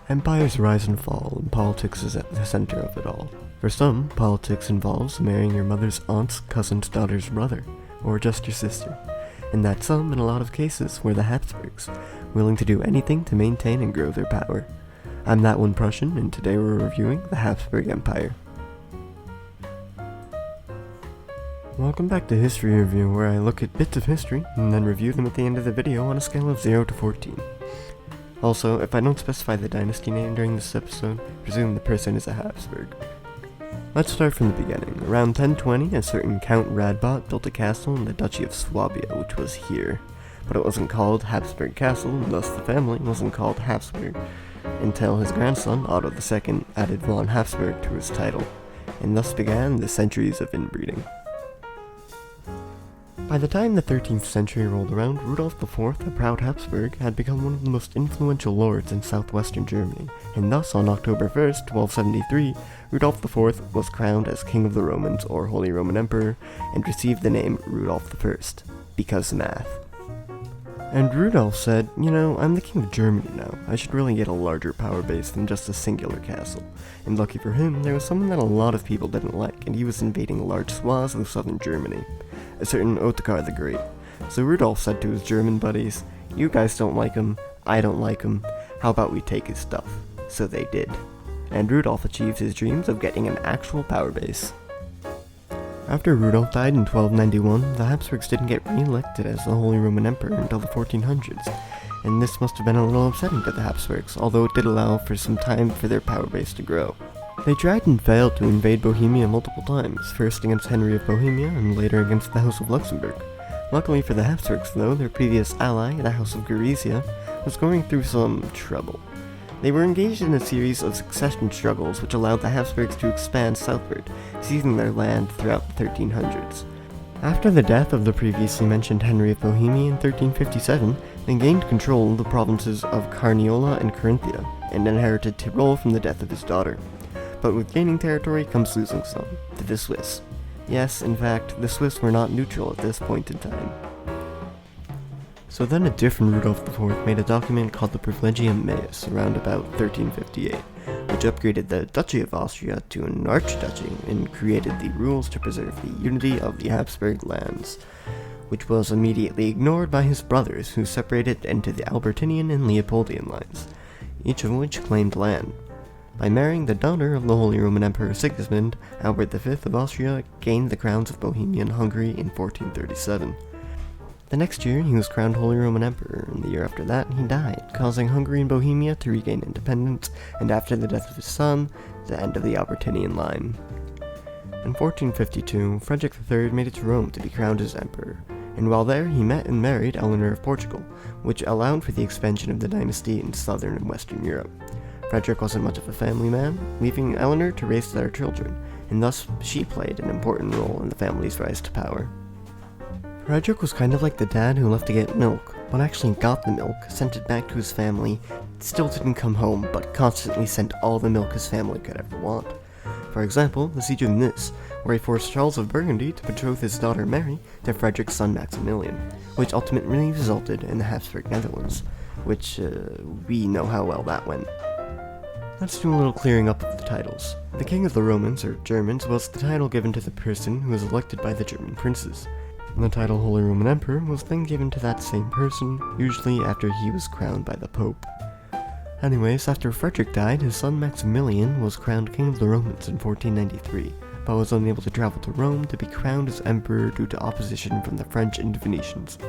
Empires rise and fall, and politics is at the center of it all. For some, politics involves marrying your mother's aunt's cousin's daughter's brother, or just your sister. And that's some, in a lot of cases, were the Habsburgs, willing to do anything to maintain and grow their power. I'm That One Prussian, and today we're reviewing the Habsburg Empire. Welcome back to History Review, where I look at bits of history, and then review them at the end of the video on a scale of 0 to 14. Also, if I don't specify the dynasty name during this episode, presume the person is a Habsburg. Let's start from the beginning. Around 1020, a certain Count Radbot built a castle in the Duchy of Swabia, which was here. But it wasn't called Habsburg Castle, and thus the family wasn't called Habsburg, until his grandson, Otto II, added von Habsburg to his title, and thus began the centuries of inbreeding. By the time the 13th century rolled around, Rudolf IV, a proud Habsburg, had become one of the most influential lords in southwestern Germany, and thus on October 1st, 1273, Rudolf IV was crowned as King of the Romans, or Holy Roman Emperor, and received the name Rudolf I, because math. And Rudolf said, I'm the King of Germany now, I should really get a larger power base than just a singular castle. And lucky for him, there was someone that a lot of people didn't like, and he was invading large swaths of southern Germany, a certain Ottokar the Great. So Rudolf said to his German buddies, "You guys don't like him, I don't like him, how about we take his stuff?" So they did. And Rudolf achieved his dreams of getting an actual power base. After Rudolf died in 1291, the Habsburgs didn't get re-elected as the Holy Roman Emperor until the 1400s, and this must have been a little upsetting to the Habsburgs, although it did allow for some time for their power base to grow. They tried and failed to invade Bohemia multiple times, first against Henry of Bohemia and later against the House of Luxembourg. Luckily for the Habsburgs though, their previous ally, the House of Gorizia, was going through some trouble. They were engaged in a series of succession struggles which allowed the Habsburgs to expand southward, seizing their land throughout the 1300s. After the death of the previously mentioned Henry of Bohemia in 1357, they gained control of the provinces of Carniola and Carinthia, and inherited Tyrol from the death of his daughter. But with gaining territory comes losing some, to the Swiss. Yes, in fact, the Swiss were not neutral at this point in time. So then a different Rudolf IV made a document called the Privilegium Maius around about 1358, which upgraded the Duchy of Austria to an archduchy and created the rules to preserve the unity of the Habsburg lands, which was immediately ignored by his brothers, who separated into the Albertinian and Leopoldian lines, each of which claimed land. By marrying the daughter of the Holy Roman Emperor Sigismund, Albert V of Austria gained the crowns of Bohemia and Hungary in 1437. The next year, he was crowned Holy Roman Emperor, and the year after that, he died, causing Hungary and Bohemia to regain independence, and after the death of his son, the end of the Albertinian line. In 1452, Frederick III made it to Rome to be crowned as emperor, and while there, he met and married Eleanor of Portugal, which allowed for the expansion of the dynasty in southern and western Europe. Frederick wasn't much of a family man, leaving Eleanor to raise their children, and thus she played an important role in the family's rise to power. Frederick was kind of like the dad who left to get milk, but actually got the milk, sent it back to his family, still didn't come home, but constantly sent all the milk his family could ever want. For example, the Siege of Nice, where he forced Charles of Burgundy to betroth his daughter Mary to Frederick's son Maximilian, which ultimately resulted in the Habsburg Netherlands, which we know how well that went. Let's do a little clearing up of the titles. The King of the Romans, or Germans, was the title given to the person who was elected by the German princes. And the title Holy Roman Emperor was then given to that same person, usually after he was crowned by the Pope. Anyways, after Frederick died, his son Maximilian was crowned King of the Romans in 1493, but was unable to travel to Rome to be crowned as emperor due to opposition from the French and Venetians.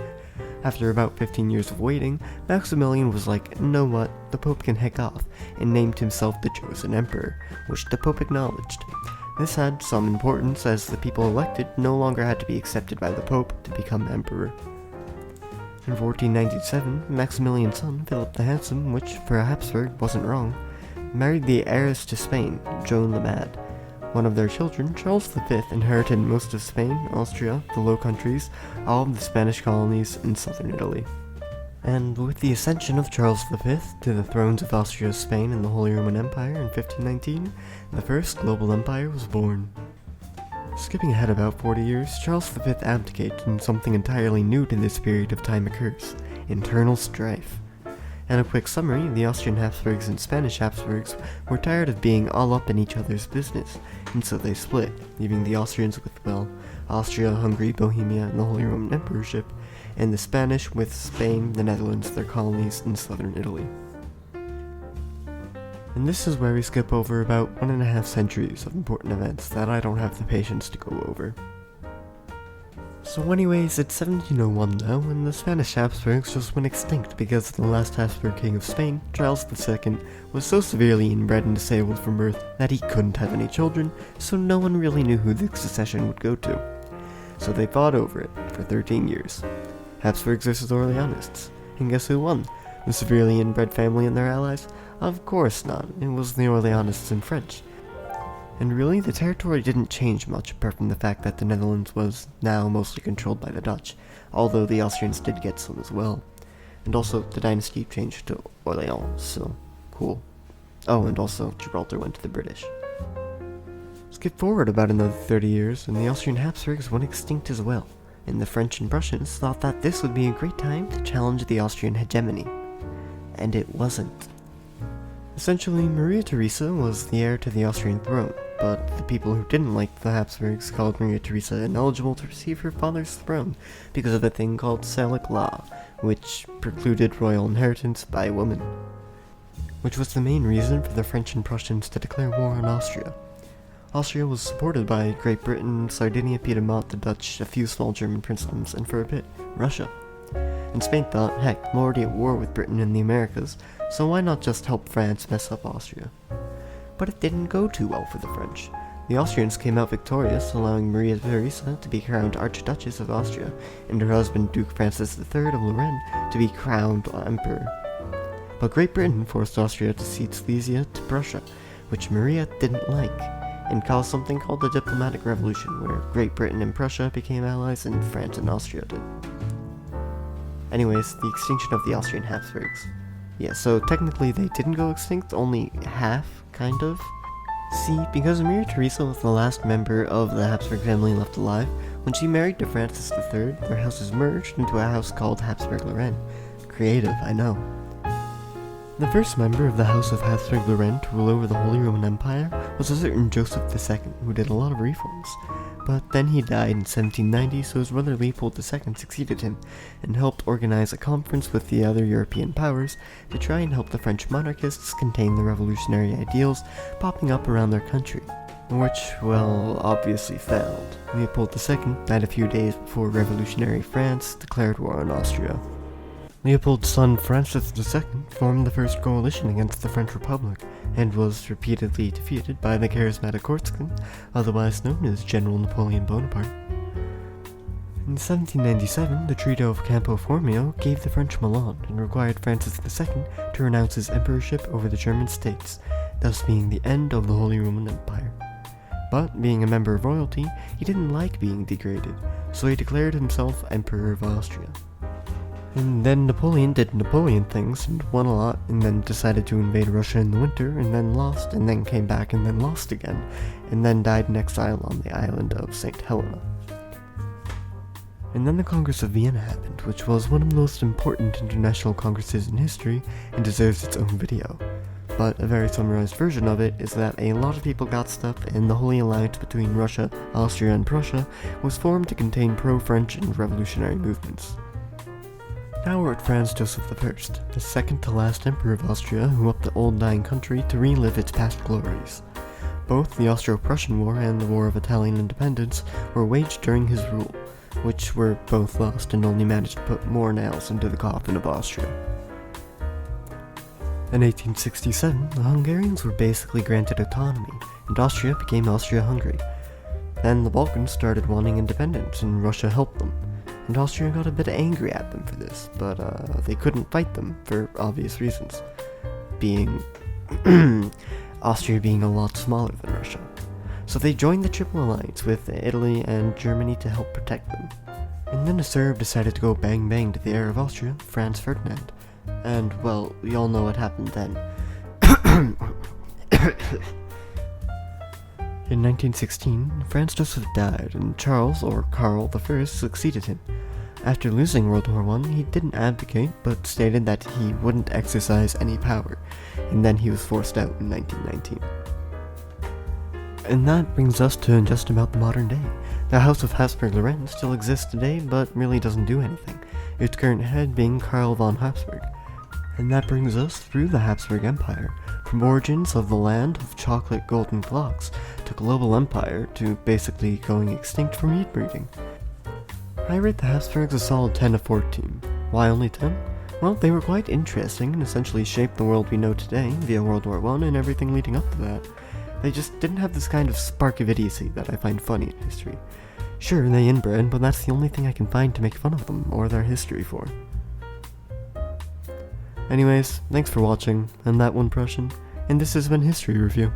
After about 15 years of waiting, Maximilian was like, "You know what, the Pope can heck off," and named himself the chosen emperor, which the Pope acknowledged. This had some importance as the people elected no longer had to be accepted by the Pope to become emperor. In 1497, Maximilian's son, Philip the Handsome, which for a Habsburg wasn't wrong, married the heiress to Spain, Joan the Mad. One of their children, Charles V, inherited most of Spain, Austria, the Low Countries, all of the Spanish colonies, and southern Italy. And with the ascension of Charles V to the thrones of Austria, Spain, and the Holy Roman Empire in 1519, the first global empire was born. Skipping ahead about 40 years, Charles V abdicated and something entirely new to this period of time occurs: internal strife. And a quick summary, the Austrian Habsburgs and Spanish Habsburgs were tired of being all up in each other's business, and so they split, leaving the Austrians with, well, Austria, Hungary, Bohemia, and the Holy Roman Emperorship, and the Spanish with Spain, the Netherlands, their colonies, and southern Italy. And this is where we skip over about 1.5 centuries of important events that I don't have the patience to go over. So anyways, it's 1701 now, and the Spanish Habsburgs just went extinct because the last Habsburg king of Spain, Charles II, was so severely inbred and disabled from birth that he couldn't have any children, so no one really knew who the succession would go to. So they fought over it for 13 years. Habsburgs versus Orleanists. And guess who won? The severely inbred family and their allies? Of course not, it was the Orleanists in French. And really, the territory didn't change much apart from the fact that the Netherlands was now mostly controlled by the Dutch, although the Austrians did get some as well. And also, the dynasty changed to Orleans, so cool. Oh, and also, Gibraltar went to the British. Skip forward about another 30 years, and the Austrian Habsburgs went extinct as well, and the French and Prussians thought that this would be a great time to challenge the Austrian hegemony. And it wasn't. Essentially, Maria Theresa was the heir to the Austrian throne, but the people who didn't like the Habsburgs called Maria Theresa ineligible to receive her father's throne because of a thing called Salic law, which precluded royal inheritance by women. Which was the main reason for the French and Prussians to declare war on Austria. Austria was supported by Great Britain, Sardinia, Piedmont, the Dutch, a few small German princedoms, and for a bit, Russia. And Spain thought, heck, I'm already at war with Britain in the Americas, so why not just help France mess up Austria? But it didn't go too well for the French. The Austrians came out victorious, allowing Maria Theresa to be crowned Archduchess of Austria, and her husband Duke Francis III of Lorraine to be crowned Emperor. But Great Britain forced Austria to cede Silesia to Prussia, which Maria didn't like, and caused something called the Diplomatic Revolution, where Great Britain and Prussia became allies and France and Austria did. Anyways, the extinction of the Austrian Habsburgs. Yeah, so technically they didn't go extinct, only half, kind of. See, because Maria Theresa was the last member of the Habsburg family left alive, when she married to Francis III, their houses merged into a house called Habsburg-Lorraine. Creative, I know. The first member of the House of Habsburg-Lorraine to rule over the Holy Roman Empire was a certain Joseph II, who did a lot of reforms. But then he died in 1790, so his brother Leopold II succeeded him, and helped organize a conference with the other European powers to try and help the French monarchists contain the revolutionary ideals popping up around their country, which, well, obviously failed. Leopold II died a few days before revolutionary France declared war on Austria. Leopold's son Francis II formed the first coalition against the French Republic, and was repeatedly defeated by the charismatic Kortskin, otherwise known as General Napoleon Bonaparte. In 1797, the Treaty of Campo Formio gave the French Milan and required Francis II to renounce his emperorship over the German states, thus being the end of the Holy Roman Empire. But, being a member of royalty, he didn't like being degraded, so he declared himself Emperor of Austria. And then Napoleon did Napoleon things, and won a lot, and then decided to invade Russia in the winter, and then lost, and then came back, and then lost again, and then died in exile on the island of St. Helena. And then the Congress of Vienna happened, which was one of the most important international congresses in history, and deserves its own video. But a very summarized version of it is that a lot of people got stuff, and the Holy Alliance between Russia, Austria, and Prussia was formed to contain pro-French and revolutionary movements. Now we're at Franz Joseph I, the second to last emperor of Austria who helped the old dying country to relive its past glories. Both the Austro-Prussian War and the War of Italian Independence were waged during his rule, which were both lost and only managed to put more nails into the coffin of Austria. In 1867, the Hungarians were basically granted autonomy, and Austria became Austria-Hungary. Then the Balkans started wanting independence, and Russia helped them. And Austria got a bit angry at them for this, but they couldn't fight them for obvious reasons. Austria being a lot smaller than Russia. So they joined the Triple Alliance with Italy and Germany to help protect them. And then a Serb decided to go bang bang to the heir of Austria, Franz Ferdinand. And, well, we all know what happened then. In 1916, Franz Joseph died, and Charles, or Karl I, succeeded him. After losing World War I, he didn't abdicate, but stated that he wouldn't exercise any power, and then he was forced out in 1919. And that brings us to just about the modern day. The House of Habsburg-Lorraine still exists today, but really doesn't do anything, its current head being Karl von Habsburg. And that brings us through the Habsburg Empire, from origins of the land of chocolate golden clocks to global empire to basically going extinct from meat breeding. I rate the Habsburgs a solid 10 of 14. Why only 10? Well, they were quite interesting and essentially shaped the world we know today via World War I and everything leading up to that. They just didn't have this kind of spark of idiocy that I find funny in history. Sure, they inbred, but that's the only thing I can find to make fun of them or their history for. Anyways, thanks for watching, and that one Prussian, and this has been History Review.